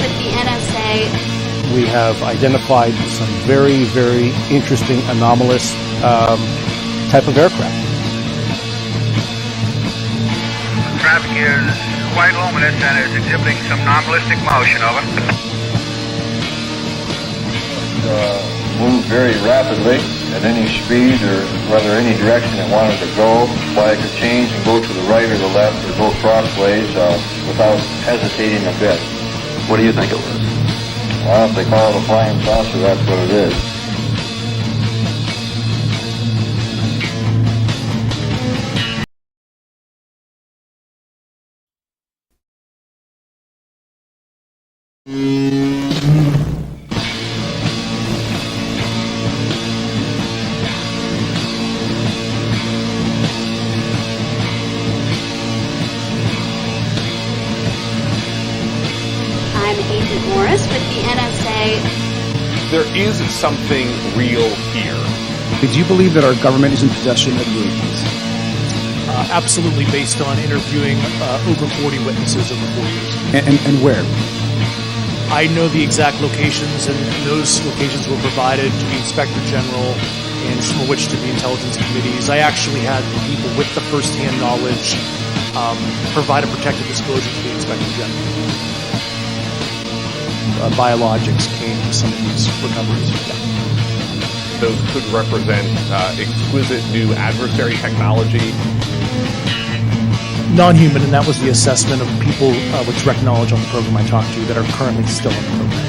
with the NSA. We have identified some very, very interesting anomalous type of aircraft. Traffic is quite luminous and is exhibiting some non-ballistic motion. Over. Move very rapidly at any speed or whether any direction it wanted to go. Why it could change and go to the right or the left or go crossways without hesitating a bit. What do you think it was? Well, if they call it a flying saucer, that's what it is. I'm Agent Morris with the NSA. There is something real here. Did you believe that our government is in possession of UAPs? Absolutely, based on interviewing over 40 witnesses over 4 years. And where? I know the exact locations, and those locations were provided to the Inspector General and some of which to the intelligence committees. I actually had people with the first-hand knowledge provide a protected disclosure to the Inspector General. Biologics came to some of these recoveries. Yeah. Those could represent exquisite new adversary technology. Non-human, and that was the assessment of people with direct knowledge on the program I talked to that are currently still on the program.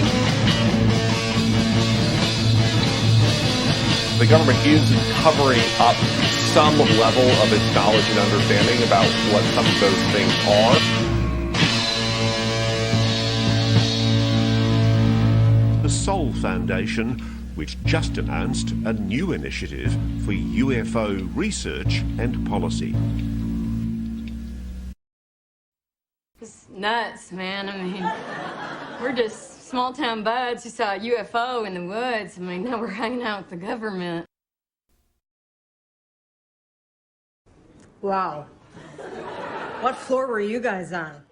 The government is covering up some level of its knowledge and understanding about what some of those things are. The Soul Foundation, which just announced a new initiative for UFO research and policy. It's nuts, man. I mean, we're just small-town buds who saw a UFO in the woods. I mean, now we're hanging out with the government. Wow. What floor were you guys on?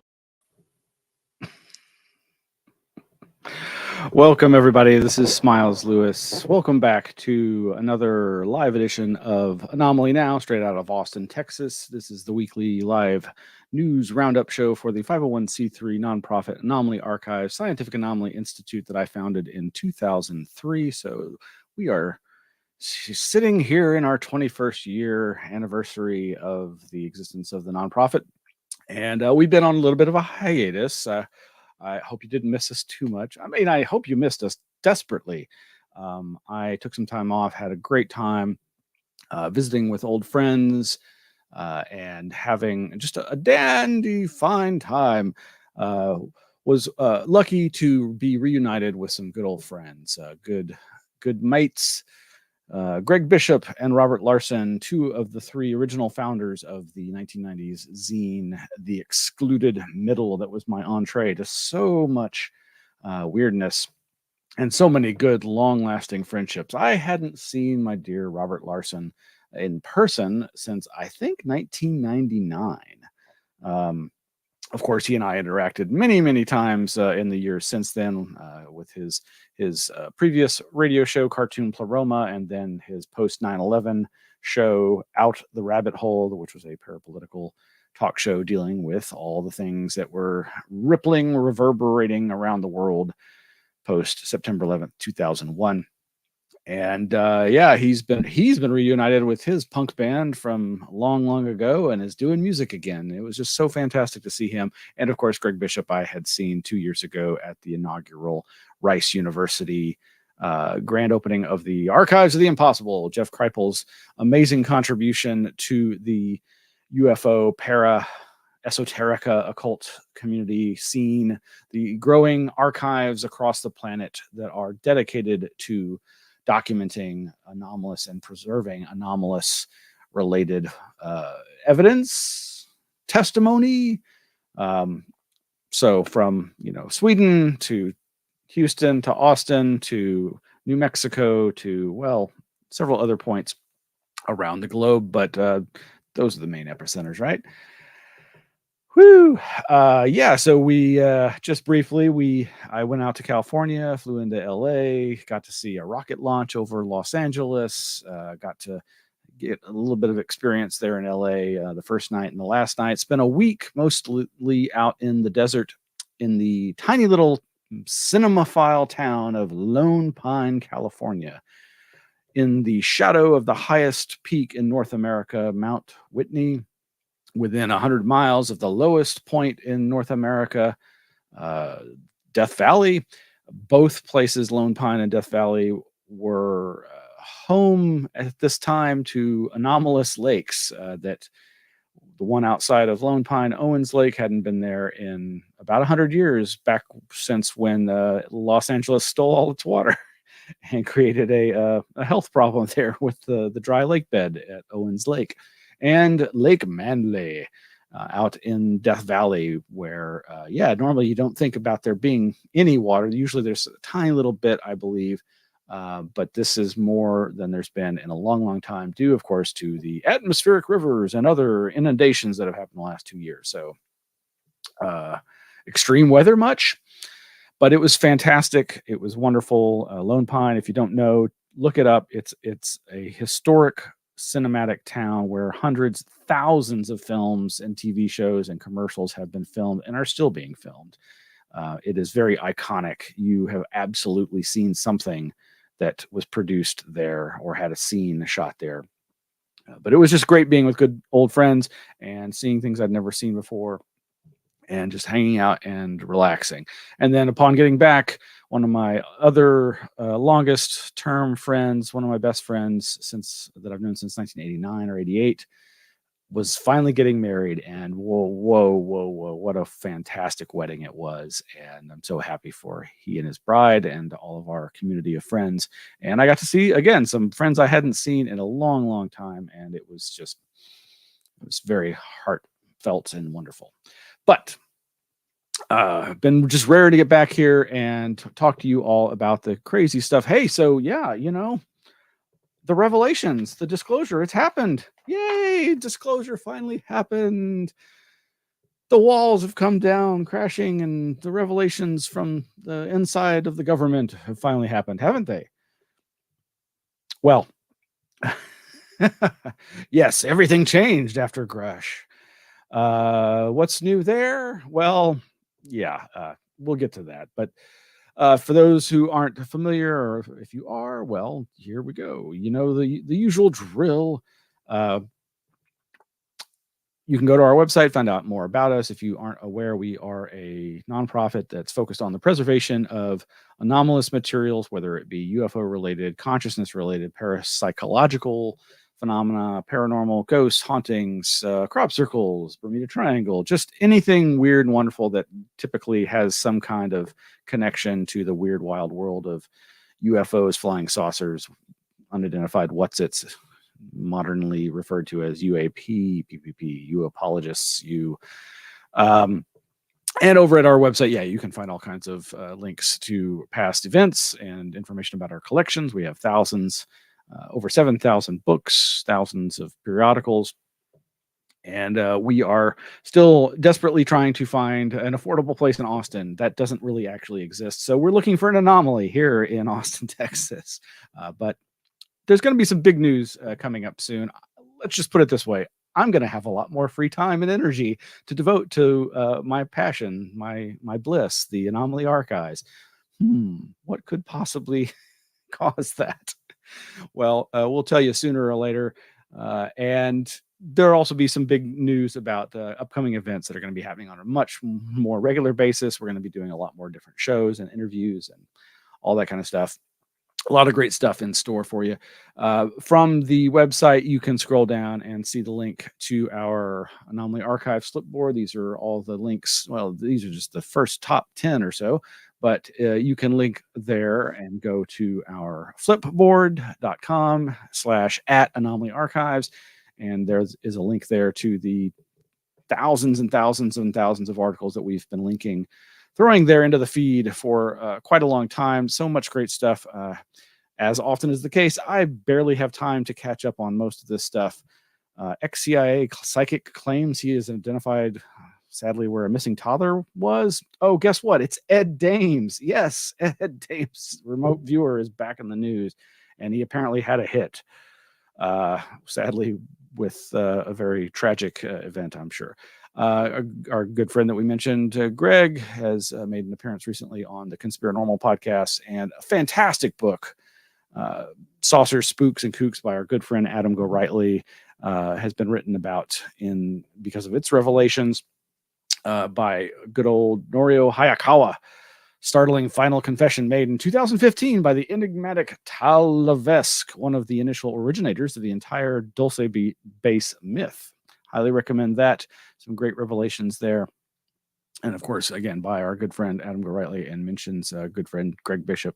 Welcome, everybody. This is Smiles Lewis. Welcome back to another live edition of Anomaly-NOW, straight out of Austin, Texas. This is the weekly live news roundup show for the 501c3 nonprofit Anomaly Archives Scientific Anomaly Institute that I founded in 2003. So we are sitting here in our 21st year anniversary of the existence of the nonprofit. And we've been on a little bit of a hiatus. I hope you didn't miss us too much. I mean, I hope you missed us desperately. I took some time off, had a great time visiting with old friends and having just a dandy fine time. Was lucky to be reunited with some good old friends, good mates. Greg Bishop and Robert Larson, two of the three original founders of the 1990s zine, The Excluded Middle, that was my entree to so much weirdness and so many good, long-lasting friendships. I hadn't seen my dear Robert Larson in person since, I think, 1999. Of course, he and I interacted many, many times in the years since then with his previous radio show, Cartoon Pleroma, and then his post 9/11 show, Out the Rabbit Hole, which was a parapolitical talk show dealing with all the things that were rippling, reverberating around the world post September 11th, 2001. And yeah, he's been reunited with his punk band from long ago and is doing music again. It was just so fantastic to see him. And of course, Greg Bishop I had seen 2 years ago at the inaugural Rice University grand opening of the Archives of the Impossible. Jeff Kripal's amazing contribution to the UFO esoterica occult community scene, the growing archives across the planet that are dedicated to documenting anomalous and preserving anomalous related evidence, testimony. So from, Sweden to Houston to Austin to New Mexico to, well, several other points around the globe, but those are the main epicenters, right? Whew. Yeah. So we just briefly, I went out to California, flew into LA, got to see a rocket launch over Los Angeles, got to get a little bit of experience there in LA the first night and the last night. Spent a week mostly out in the desert in the tiny little cinemaphile town of Lone Pine, California, in the shadow of the highest peak in North America, Mount Whitney, within 100 miles of the lowest point in North America, Death Valley. Both places, Lone Pine and Death Valley, were home at this time to anomalous lakes that the one outside of Lone Pine, Owens Lake, hadn't been there in about 100 years, back since when Los Angeles stole all its water and created a health problem there with the dry lake bed at Owens Lake. And Lake Manly out in Death Valley, where, normally you don't think about there being any water. Usually there's a tiny little bit, I believe, but this is more than there's been in a long, long time, due, of course, to the atmospheric rivers and other inundations that have happened in the last 2 years. So extreme weather much, but it was fantastic. It was wonderful. Lone Pine, if you don't know, look it up. It's a historic cinematic town where hundreds, thousands of films and TV shows and commercials have been filmed and are still being filmed. It is very iconic. You have absolutely seen something that was produced there or had a scene shot there. But it was just great being with good old friends and seeing things I'd never seen before and just hanging out and relaxing. And then upon getting back, one of my other longest term friends, one of my best friends that I've known since 1989 or 88, was finally getting married. And whoa, what a fantastic wedding it was. And I'm so happy for he and his bride and all of our community of friends. And I got to see, again, some friends I hadn't seen in a long, long time. And it was very heartfelt and wonderful. But been just rare to get back here and talk to you all about the crazy stuff. Hey, so yeah, the revelations, the disclosure, it's happened. Yay, disclosure finally happened. The walls have come down crashing and the revelations from the inside of the government have finally happened, haven't they? Well, yes, everything changed after Grush. What's new there? Well, yeah, we'll get to that. But for those who aren't familiar, or if you are, well, here we go. The usual drill. You can go to our website, find out more about us. If you aren't aware, we are a nonprofit that's focused on the preservation of anomalous materials, whether it be UFO-related, consciousness-related, parapsychological phenomena, paranormal, ghosts, hauntings, crop circles, Bermuda Triangle, just anything weird and wonderful that typically has some kind of connection to the weird, wild world of UFOs, flying saucers, unidentified what's-its, modernly referred to as UAP, PPP, UApologists, and over at our website, you can find all kinds of links to past events and information about our collections. We have thousands, over 7,000 books, thousands of periodicals, and we are still desperately trying to find an affordable place in Austin that doesn't really actually exist. So we're looking for an anomaly here in Austin, Texas, but there's going to be some big news coming up soon. Let's just put it this way. I'm going to have a lot more free time and energy to devote to my passion, my bliss, the Anomaly Archives. What could possibly cause that? Well, we'll tell you sooner or later. And there'll also be some big news about upcoming events that are going to be happening on a much more regular basis. We're going to be doing a lot more different shows and interviews and all that kind of stuff. A lot of great stuff in store for you. From the website, you can scroll down and see the link to our Anomaly Archives Flipboard. These are all the links. Well, these are just the first top 10 or so, but you can link there and go to our flipboard.com/@Anomaly Archives. And there is a link there to the thousands and thousands and thousands of articles that we've been throwing there into the feed for quite a long time. So much great stuff. As often is the case, I barely have time to catch up on most of this stuff. Ex-CIA psychic claims he has identified sadly where a missing toddler was. Oh, guess what? It's Ed Dames. Yes, Ed Dames, remote viewer, is back in the news, and he apparently had a hit. Sadly, with a very tragic event, I'm sure. Our good friend that we mentioned, Greg, has made an appearance recently on the Conspiranormal podcast, and a fantastic book, Saucers, Spooks, and Kooks by our good friend Adam Gorightly, has been written about because of its revelations by good old Norio Hayakawa. Startling final confession made in 2015 by the enigmatic Tal Levesque, one of the initial originators of the entire Dulce bass myth. Highly recommend that. Some great revelations there. And of course, again, by our good friend Adam Gorightly, and mentions good friend Greg Bishop.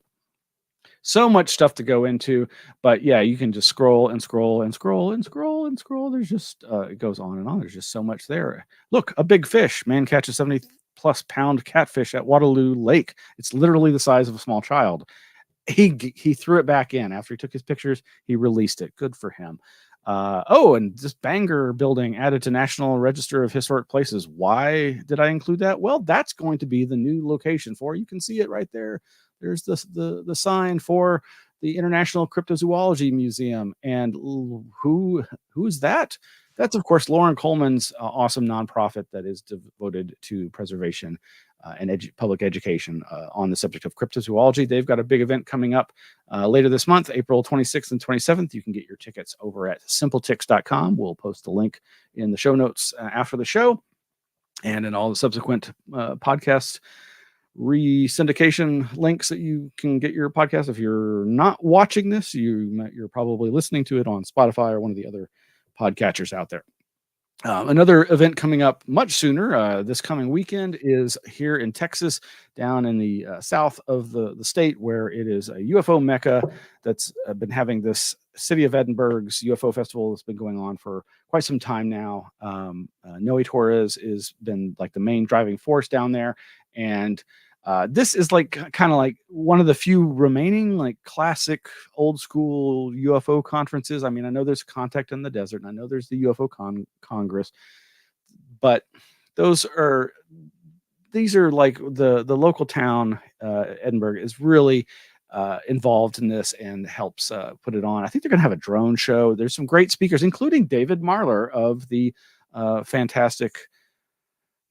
So much stuff to go into, but yeah, you can just scroll and scroll and scroll and scroll and scroll. There's just, it goes on and on. There's just so much there. Look, a big fish. Man catches 70+ pound catfish at Waterloo Lake. It's literally the size of a small child. He threw it back in after he took his pictures. He released it. Good for him. And this Bangor building added to National Register of Historic Places. Why did I include that? Well, that's going to be the new location for. You can see it right there. There's the sign for the International Cryptozoology Museum. And who's that? That's, of course, Lauren Coleman's awesome nonprofit that is devoted to preservation and public education on the subject of cryptozoology. They've got a big event coming up later this month, April 26th and 27th. You can get your tickets over at simpletix.com. We'll post the link in the show notes after the show, and in all the subsequent podcast re-syndication links that you can get your podcast. If you're not watching this, you're probably listening to it on Spotify or one of the other podcatchers out there. Another event coming up much sooner this coming weekend is here in Texas, down in the south of the state, where it is a UFO mecca that's been having this City of Edinburgh's UFO festival that's been going on for quite some time now. Noe Torres has been like the main driving force down there, and this is kind of like one of the few remaining like classic old school UFO conferences. I mean, I know there's Contact in the Desert, and I know there's the UFO Congress, but these are like the local town, Edinburgh, is really involved in this and helps put it on. I think they're going to have a drone show. There's some great speakers, including David Marler of the fantastic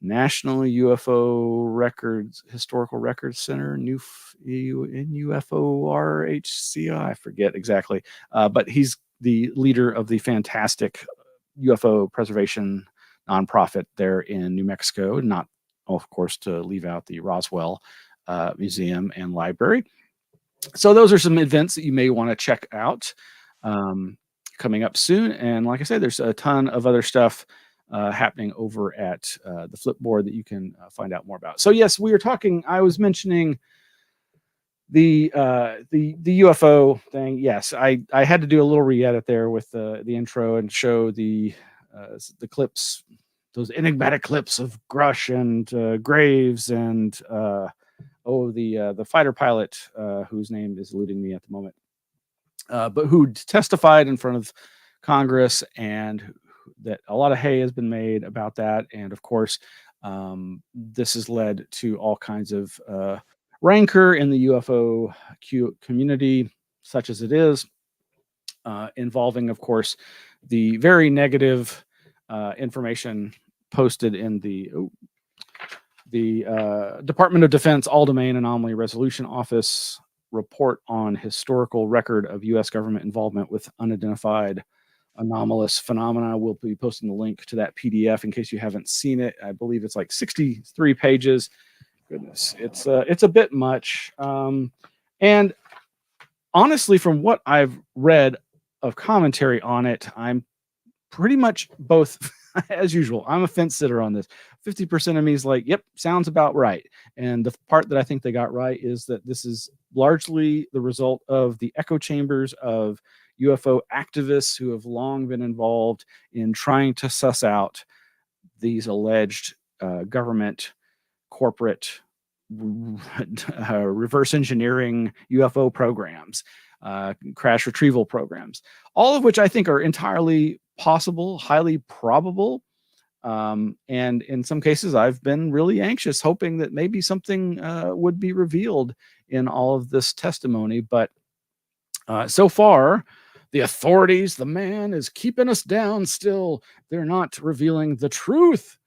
National UFO Historical Records Center, NUFORHCI, I forget exactly, but he's the leader of the fantastic UFO preservation nonprofit there in New Mexico, not, of course, to leave out the Roswell Museum and Library. So those are some events that you may want to check out coming up soon. And like I said, there's a ton of other stuff happening over at the Flipboard that you can find out more about. So yes, we were talking. I was mentioning the UFO thing. Yes, I had to do a little re-edit there with the intro and show the clips, those enigmatic clips of Grush and Graves and the fighter pilot whose name is eluding me at the moment, but who testified in front of Congress, and that a lot of hay has been made about that. And of course, this has led to all kinds of rancor in the UFO community, such as it is, involving, of course, the very negative information posted in the Department of Defense All-Domain Anomaly Resolution Office report on historical record of U.S. government involvement with unidentified anomalous phenomena. We'll be posting the link to that PDF in case you haven't seen it. I believe it's like 63 pages. Goodness, it's a bit much. And honestly, from what I've read of commentary on it, I'm pretty much both. As usual, I'm a fence sitter on this. 50% of me is like, yep, sounds about right. And the part that I think they got right is that this is largely the result of the echo chambers of UFO activists who have long been involved in trying to suss out these alleged government corporate reverse engineering UFO programs, crash retrieval programs, all of which I think are entirely possible, highly probable. And in some cases, I've been really anxious, hoping that maybe something would be revealed in all of this testimony. But so far, the authorities, the man is keeping us down still. They're not revealing the truth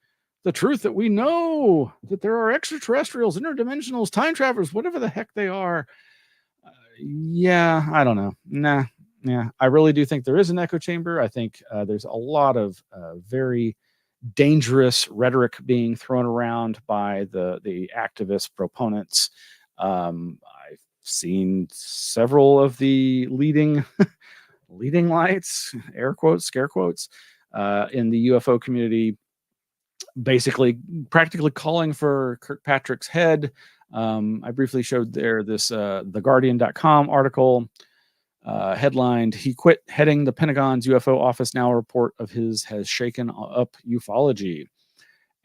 that we know, that there are extraterrestrials, interdimensionals, time travelers, whatever the heck they are. Yeah, I don't know. Nah, yeah, I really do think there is an echo chamber. I think there's a lot of very dangerous rhetoric being thrown around by the activist proponents. I've seen several of the leading lights, air quotes, scare quotes, in the UFO community, basically practically calling for Kirkpatrick's head. I briefly showed there this theguardian.com article headlined, "He quit heading the Pentagon's UFO office. Now a report of his has shaken up ufology."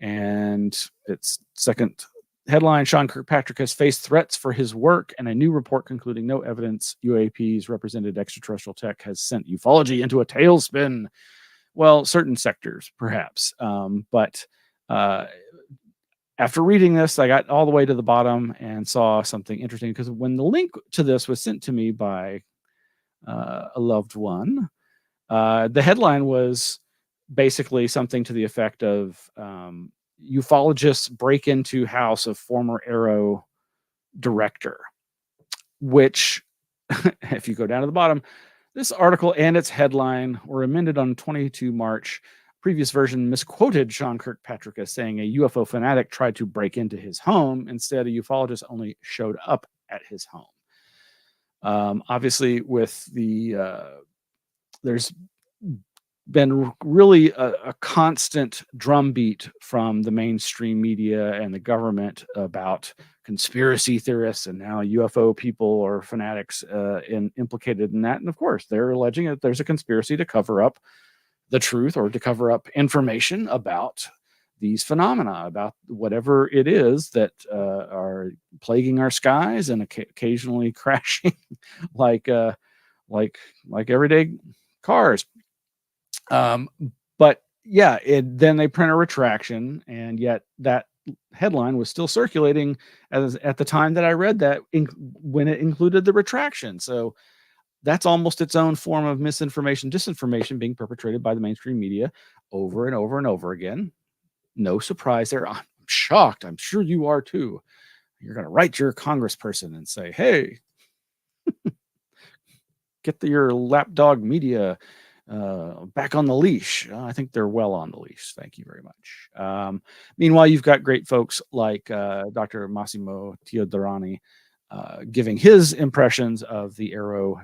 And its second headline, "Sean Kirkpatrick has faced threats for his work, and a new report concluding no evidence UAPs represented extraterrestrial tech has sent ufology into a tailspin." Well, certain sectors, perhaps. But after reading this, I got all the way to the bottom and saw something interesting, because when the link to this was sent to me by a loved one, the headline was basically something to the effect of ufologists break into house of former Arrow director, which, if you go down to the bottom, this article and its headline were amended on 22 March. Previous version misquoted Sean Kirkpatrick as saying a UFO fanatic tried to break into his home. Instead, a ufologist only showed up at his home. Obviously, with the there's been really a constant drumbeat from the mainstream media and the government about conspiracy theorists, and now UFO people or fanatics implicated in that. And of course, they're alleging that there's a conspiracy to cover up the truth, or to cover up information about these phenomena, about whatever it is that are plaguing our skies and occasionally crashing like everyday cars. But yeah, then they print a retraction, and yet that headline was still circulating at the time that I read that, when it included the retraction. So that's almost its own form of misinformation, disinformation being perpetrated by the mainstream media over and over and over again. No surprise there. I'm shocked. I'm sure you are too. You're going to write your congressperson and say, hey, get your lapdog media back on the leash. I think they're well on the leash. Thank you very much. Meanwhile, you've got great folks like Dr. Massimo Teodorani giving his impressions of the Arrow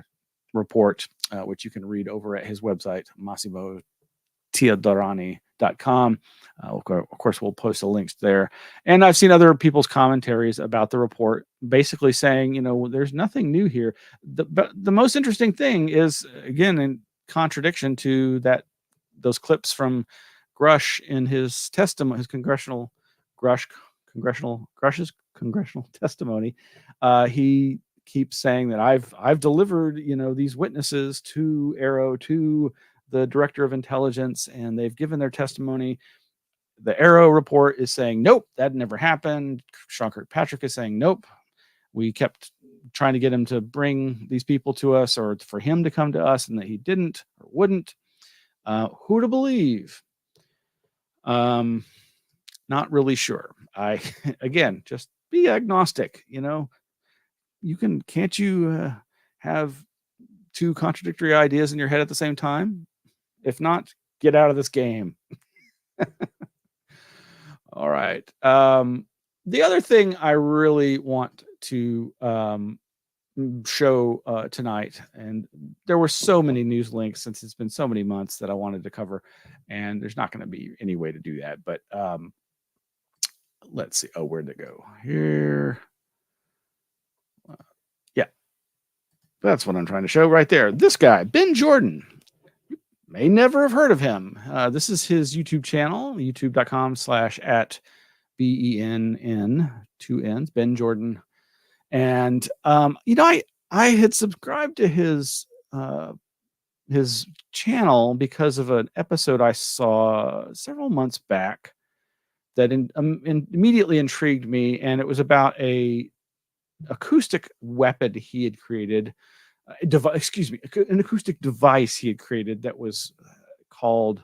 report, which you can read over at his website, massimoteodorani.com. Of course, we'll post the links there. And I've seen other people's commentaries about the report, basically saying, there's nothing new here. But the most interesting thing is, again, in contradiction to those clips from Grush in his testimony, his congressional testimony, he keeps saying that I've delivered these witnesses to Arrow, to the director of intelligence, and they've given their testimony. The Arrow report is saying nope, that never happened. Sean Kirkpatrick is saying nope, we kept trying to get him to bring these people to us, or for him to come to us, and that he didn't or wouldn't. Who to believe? Not really sure. Again, just be agnostic. Can't you have two contradictory ideas in your head at the same time? If not, get out of this game. All right. The other thing I really want to show tonight, and there were so many news links since it's been so many months that I wanted to cover, and there's not going to be any way to do that. But let's see. Oh, where'd it go? Here. Yeah. That's what I'm trying to show right there. This guy, Ben Jordan. You may never have heard of him. This is his YouTube channel, youtube.com/@BENN, 2 N's, Ben Jordan. And, I had subscribed to his his channel because of an episode I saw several months back that immediately intrigued me, and it was about a acoustic weapon he had created. An acoustic device he had created that was called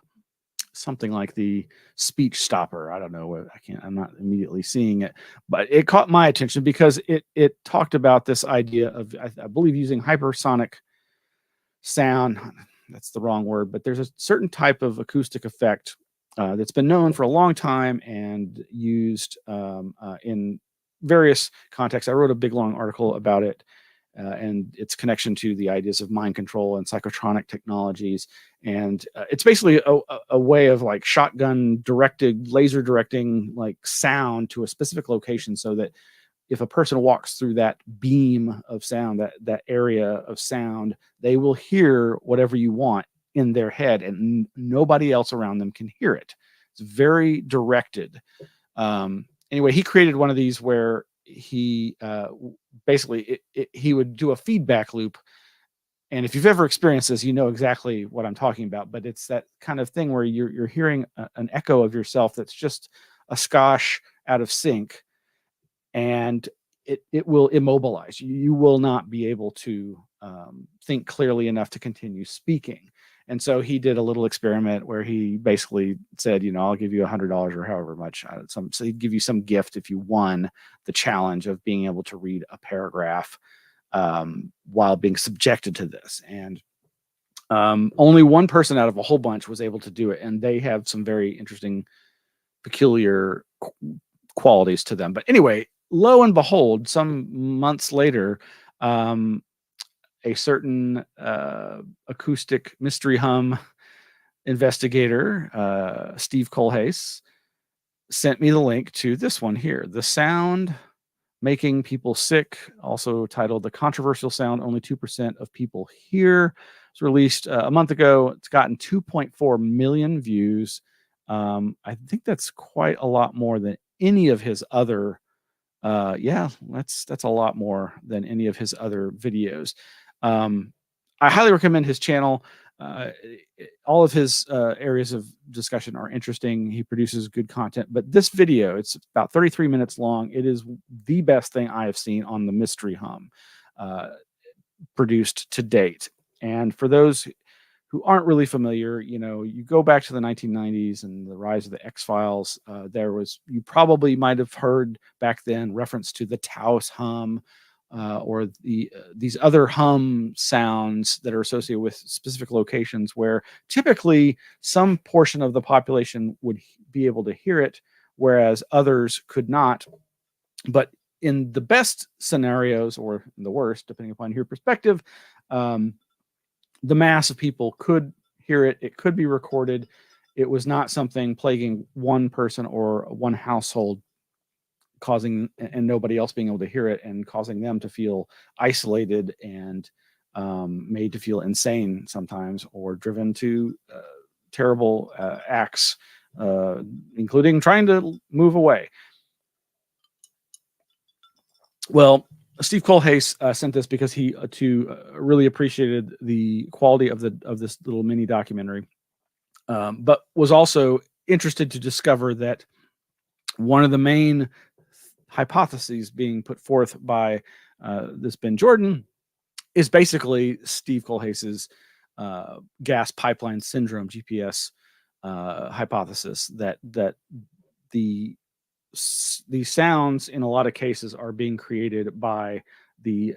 something like the speech stopper. I don't know. I'm not immediately seeing it, but it caught my attention because it talked about this idea of, I believe, using hypersonic sound. That's the wrong word, but there's a certain type of acoustic effect that's been known for a long time and used in various contexts. I wrote a big long article about it and its connection to the ideas of mind control and psychotronic technologies. And it's basically a way of like shotgun directed, laser directing like sound to a specific location, so that if a person walks through that beam of sound, that area of sound, they will hear whatever you want in their head, and nobody else around them can hear it. It's very directed. Anyway, he created one of these where he basically he would do a feedback loop. And if you've ever experienced this, you know exactly what I'm talking about. But it's that kind of thing where you're hearing an echo of yourself that's just a skosh out of sync, and it will immobilize you. You will not be able to think clearly enough to continue speaking. And so he did a little experiment where he basically said, I'll give you $100 or however much. So he'd give you some gift if you won the challenge of being able to read a paragraph while being subjected to this. And only one person out of a whole bunch was able to do it. And they have some very interesting, peculiar qualities to them. But anyway, lo and behold, some months later, a certain acoustic mystery hum investigator, Steve Kohlhase, sent me the link to this one here, The Sound Making People Sick, also titled The Controversial Sound Only 2% of People Hear. It's released a month ago. It's gotten 2.4 million views. I think that's quite a lot more than any of his other that's a lot more than any of his other videos. I highly recommend his channel. All of his areas of discussion are interesting. He produces good content, but this video, it's about 33 minutes long. It is the best thing I have seen on the mystery hum produced to date. And for those who aren't really familiar, you go back to the 1990s and the rise of the X-Files. You probably might have heard back then reference to the Taos hum or these other hum sounds that are associated with specific locations where typically some portion of the population would be able to hear it, whereas others could not. But in the best scenarios, or in the worst, depending upon your perspective, the mass of people could hear it. It could be recorded. It was not something plaguing one person or one household, causing and nobody else being able to hear it and causing them to feel isolated and made to feel insane sometimes, or driven to terrible acts, including trying to move away. Well, Steve Kohlhase sent this because he really appreciated the quality of this little mini documentary, but was also interested to discover that one of the main hypotheses being put forth by this Ben Jordan is basically Steve Kohlhase's gas pipeline syndrome (GPS) hypothesis, that these sounds in a lot of cases are being created by the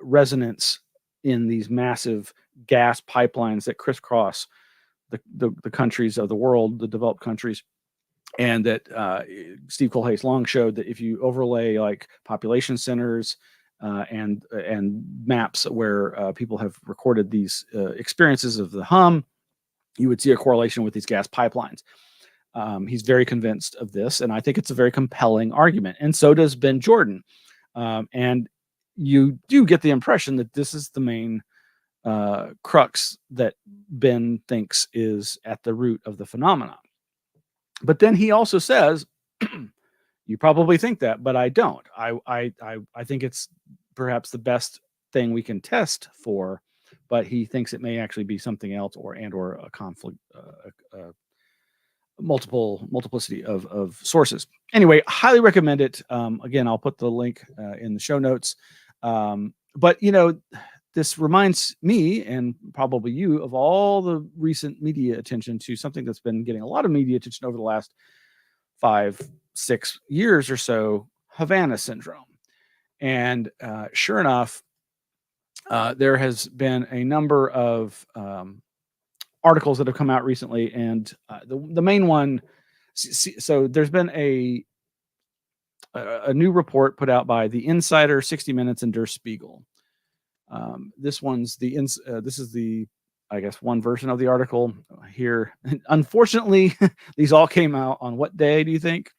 resonance in these massive gas pipelines that crisscross the countries of the world, the developed countries. And that Steve Kohlhase long showed that if you overlay like population centers and maps where people have recorded these experiences of the hum, you would see a correlation with these gas pipelines. He's very convinced of this, and I think it's a very compelling argument. And so does Ben Jordan. And you do get the impression that this is the main crux that Ben thinks is at the root of the phenomenon. But then he also says, you probably think that, but I don't. I think it's perhaps the best thing we can test for but he thinks it may actually be something else or a conflict, multiplicity of sources. Anyway, highly recommend it. Again, I'll put the link in the show notes. But this reminds me and probably you of all the recent media attention to something that's been getting a lot of media attention over the last 5-6 years or so, Havana syndrome. And sure enough, there has been a number of articles that have come out recently, and the main one. So there's been a new report put out by the Insider, 60 Minutes, and Der Spiegel. This one's this is the, I guess, one version of the article here. Unfortunately, these all came out on what day do you think?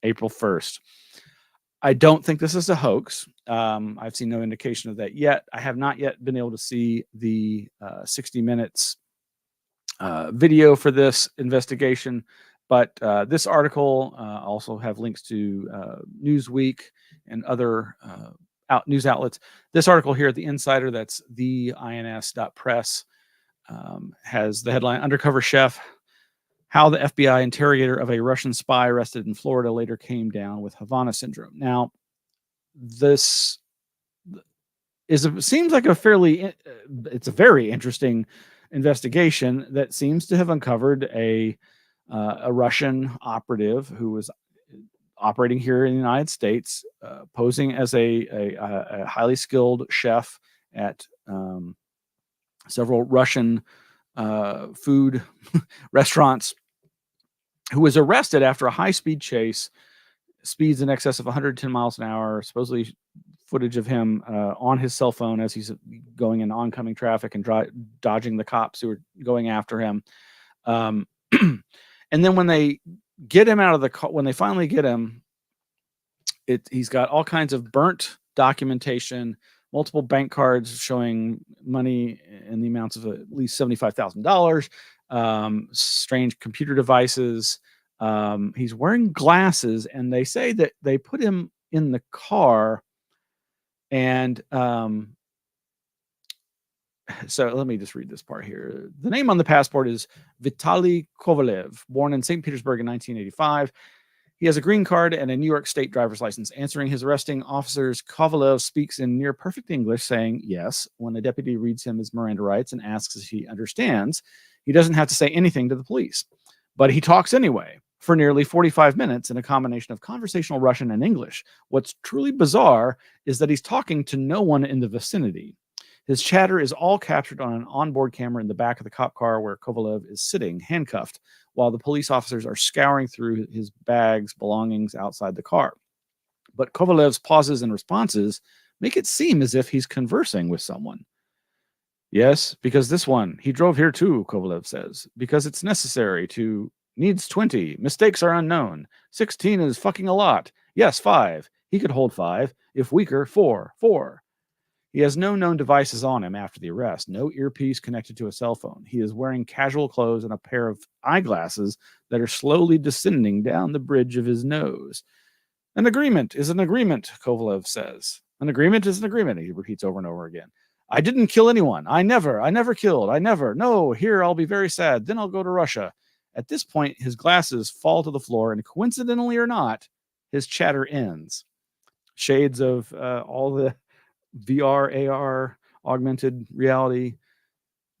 April 1st. I don't think this is a hoax. I've seen no indication of that yet. I have not yet been able to see the 60 Minutes video for this investigation, but this article also have links to Newsweek and other news outlets. This article here at the Insider, that's the ins.press, has the headline, Undercover Chef, How the FBI Interrogator of a Russian Spy Arrested in Florida Later Came Down with Havana Syndrome. Now, this seems like it's a very interesting investigation that seems to have uncovered a Russian operative who was operating here in the United States, posing as a highly skilled chef at several Russian food restaurants, who was arrested after a high-speed chase, speeds in excess of 110 miles an hour, supposedly footage of him on his cell phone as he's going in oncoming traffic and dodging the cops who are going after him. And then when they get him out of the car, when they finally get him, he's got all kinds of burnt documentation, multiple bank cards showing money in the amounts of at least $75,000, strange computer devices. He's wearing glasses, and they say that they put him in the car. And so let me just read this part here. The name on the passport is Vitaly Kovalev, born in St. Petersburg in 1985. He has a green card and a New York State driver's license. Answering his arresting officers, Kovalev speaks in near perfect English, saying yes when a deputy reads him his Miranda rights and asks if he understands. He doesn't have to say anything to the police, but he talks anyway for nearly 45 minutes in a combination of conversational Russian and English. What's truly bizarre is that he's talking to no one in the vicinity. His chatter is all captured on an onboard camera in the back of the cop car where Kovalev is sitting, handcuffed, while the police officers are scouring through his bags, belongings outside the car. But Kovalev's pauses and responses make it seem as if he's conversing with someone. Yes, because this one, he drove here too, Kovalev says, because it's necessary to, needs 20, mistakes are unknown, 16 is fucking a lot, yes, 5, he could hold 5, if weaker, 4. He has no known devices on him after the arrest, no earpiece connected to a cell phone. He is wearing casual clothes and a pair of eyeglasses that are slowly descending down the bridge of his nose. An agreement is an agreement, Kovalev says. An agreement is an agreement, he repeats over and over again. I didn't kill anyone. I never killed. No, here I'll be very sad. Then I'll go to Russia. At this point, his glasses fall to the floor, and coincidentally or not, his chatter ends. Shades of all the VR, AR, augmented reality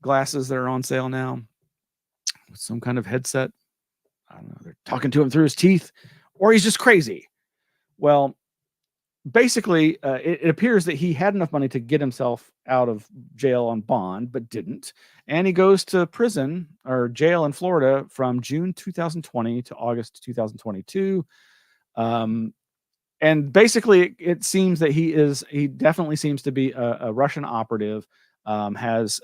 glasses that are on sale now with some kind of headset. I don't know. They're talking to him through his teeth, or he's just crazy. Well, basically, it appears that he had enough money to get himself out of jail on bond, but didn't. And he goes to prison or jail in Florida from June 2020 to August 2022. And basically, it seems that he definitely seems to be a Russian operative, has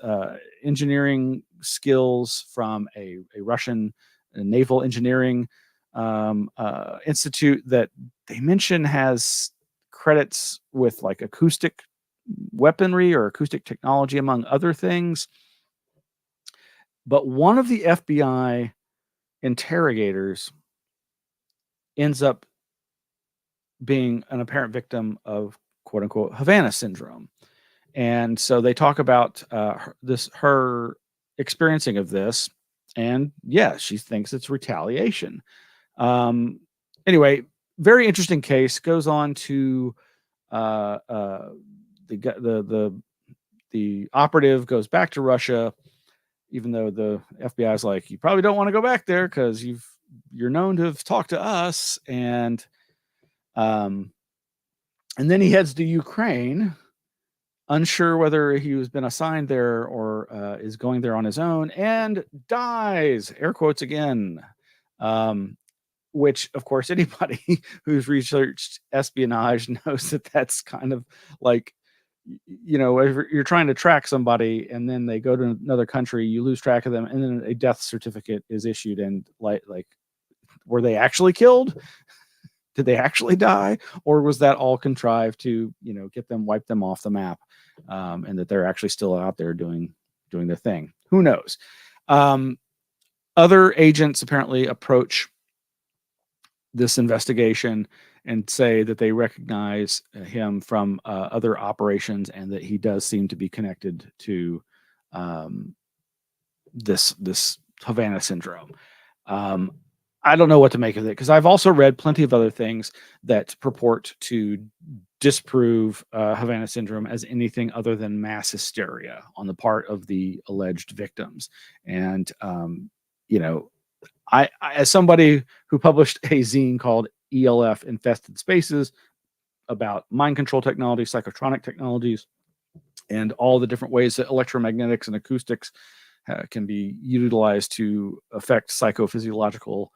engineering skills from a Russian naval engineering institute that they mention has credits with like acoustic weaponry or acoustic technology, among other things. But one of the FBI interrogators ends up being an apparent victim of quote unquote Havana syndrome. And so they talk about her experiencing of this, and yeah, she thinks it's retaliation. Anyway, very interesting case. Goes on to the operative goes back to Russia, even though the FBI is like, you probably don't want to go back there because you're known to have talked to us, and then he heads to Ukraine, unsure whether he was been assigned there or is going there on his own, and dies. Air quotes again. Which, of course, anybody who's researched espionage knows that that's kind of like, if you're trying to track somebody and then they go to another country, you lose track of them, and then a death certificate is issued, and like were they actually killed? Did they actually die, or was that all contrived to wipe them off the map, and that they're actually still out there doing their thing? Who knows? Other agents apparently approach this investigation and say that they recognize him from other operations, and that he does seem to be connected to this Havana syndrome. I don't know what to make of it, because I've also read plenty of other things that purport to disprove Havana syndrome as anything other than mass hysteria on the part of the alleged victims. And I, as somebody who published a zine called ELF Infested Spaces about mind control technology, psychotronic technologies, and all the different ways that electromagnetics and acoustics can be utilized to affect psychophysiological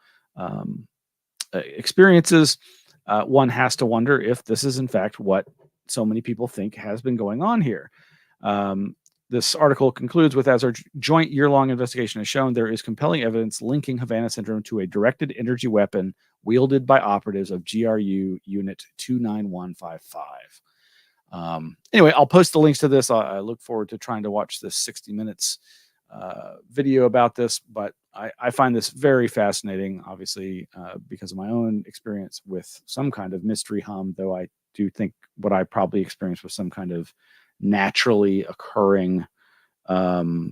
experiences, one has to wonder if this is in fact what so many people think has been going on here. This article concludes with, as our joint year-long investigation has shown, there is compelling evidence linking Havana syndrome to a directed energy weapon wielded by operatives of GRU Unit 29155. Anyway, I'll post the links to this. I look forward to trying to watch this 60 minutes video about this, but I find this very fascinating, obviously, because of my own experience with some kind of mystery hum, though I do think what I probably experienced was some kind of naturally occurring low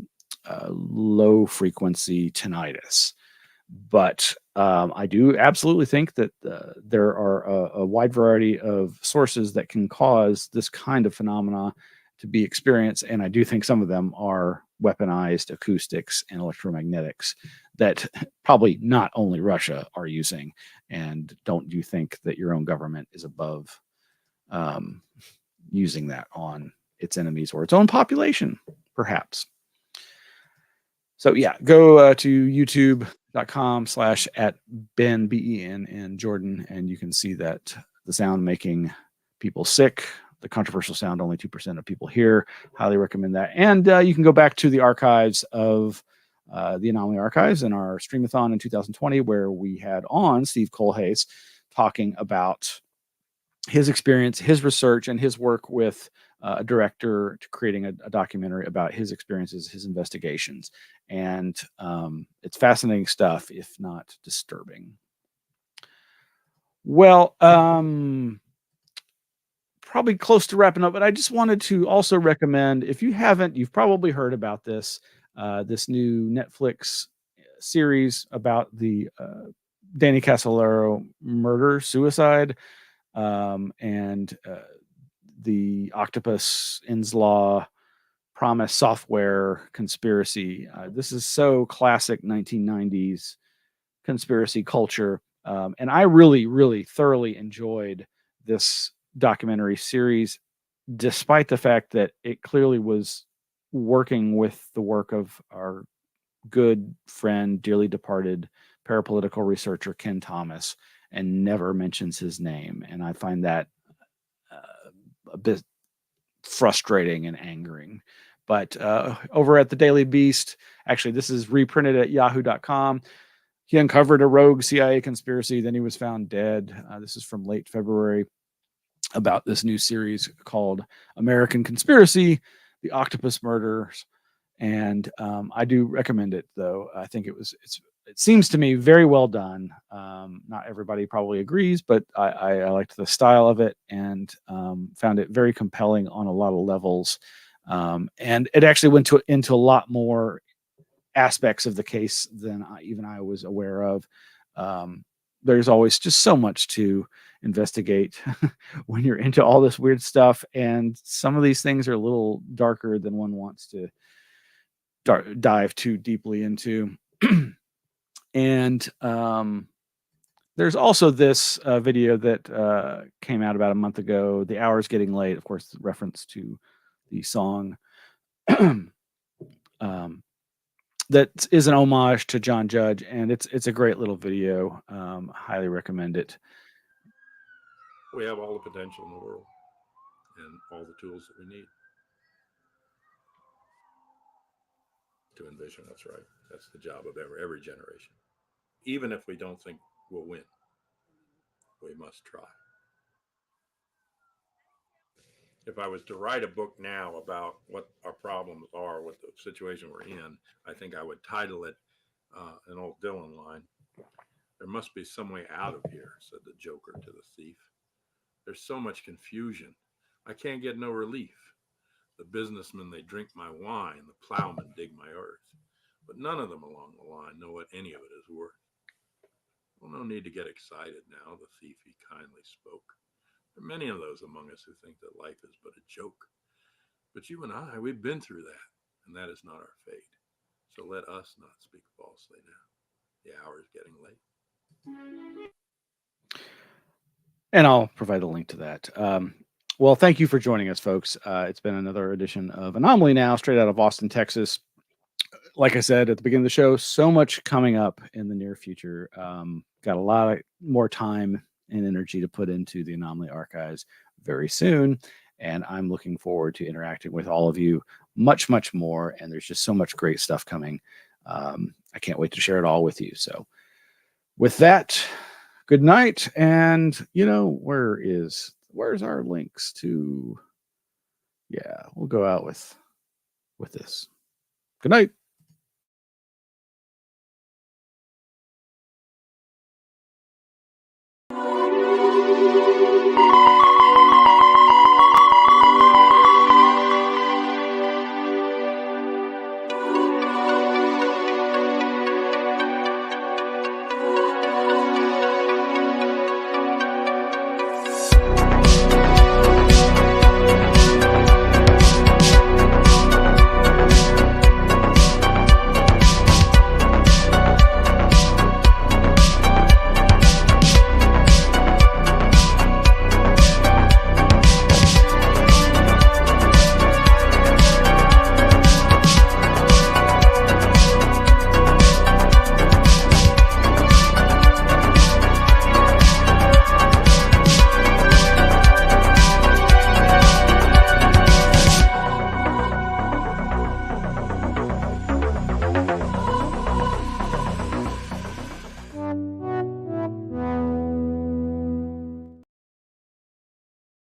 frequency tinnitus. But I do absolutely think that there are a wide variety of sources that can cause this kind of phenomena to be experienced, and I do think some of them are weaponized acoustics and electromagnetics that probably not only Russia are using. And don't you think that your own government is above using that on its enemies or its own population, perhaps? So yeah, go to youtube.com/@Ben, BEN, and Jordan, and you can see that the sound making people sick. The controversial sound only 2% of people hear. Highly recommend that. And you can go back to the archives of the Anomaly Archives in our Streamathon in 2020, where we had on Steve Colhase talking about his experience, his research, and his work with a director to creating a documentary about his experiences, his investigations. And it's fascinating stuff, if not disturbing. Well, probably close to wrapping up, but I just wanted to also recommend, if you haven't, you've probably heard about this, this new Netflix series about the Danny Casolaro murder, suicide, and the Octopus Inslaw Promise software conspiracy. This is so classic 1990s conspiracy culture. And I really, really thoroughly enjoyed this documentary series, despite the fact that it clearly was working with the work of our good friend, dearly departed parapolitical researcher Ken Thomas, and never mentions his name. And I find that a bit frustrating and angering. But over at the Daily Beast, actually, this is reprinted at yahoo.com. He uncovered a rogue CIA conspiracy. Then he was found dead. This is from late February, about this new series called American Conspiracy, The Octopus Murders. And I do recommend it, though. I think it's it seems to me very well done. Not everybody probably agrees, but I liked the style of it and found it very compelling on a lot of levels. And it actually went into a lot more aspects of the case than even I was aware of. There's always just so much to investigate when you're into all this weird stuff, and some of these things are a little darker than one wants to dive too deeply into. And there's also this video that came out about a month ago, "The Hour's Getting Late," of course, reference to the song. That is an homage to John Judge, and it's a great little video. Highly recommend it. We have all the potential in the world and all the tools that we need to envision what's right. That's the job of every generation. Even if we don't think we'll win, we must try. If I was to write a book now about what our problems are, what the situation we're in, I think I would title it an old Dylan line, "There must be some way out of here," said the joker to the thief. "There's so much confusion. I can't get no relief. The businessmen, they drink my wine. The plowmen dig my earth. But none of them along the line know what any of it is worth." "Well, no need to get excited now," the thief he kindly spoke. "There are many of those among us who think that life is but a joke. But you and I, we've been through that, and that is not our fate. So let us not speak falsely now. The hour is getting late." And I'll provide a link to that. Well, thank you for joining us, folks. It's been another edition of Anomaly Now, straight out of Austin, Texas. Like I said at the beginning of the show, so much coming up in the near future. Got a lot of more time and energy to put into the Anomaly Archives very soon. And I'm looking forward to interacting with all of you much, much more. And there's just so much great stuff coming. I can't wait to share it all with you. So with that, good night. And where's our links to? Yeah, we'll go out with this. Good night.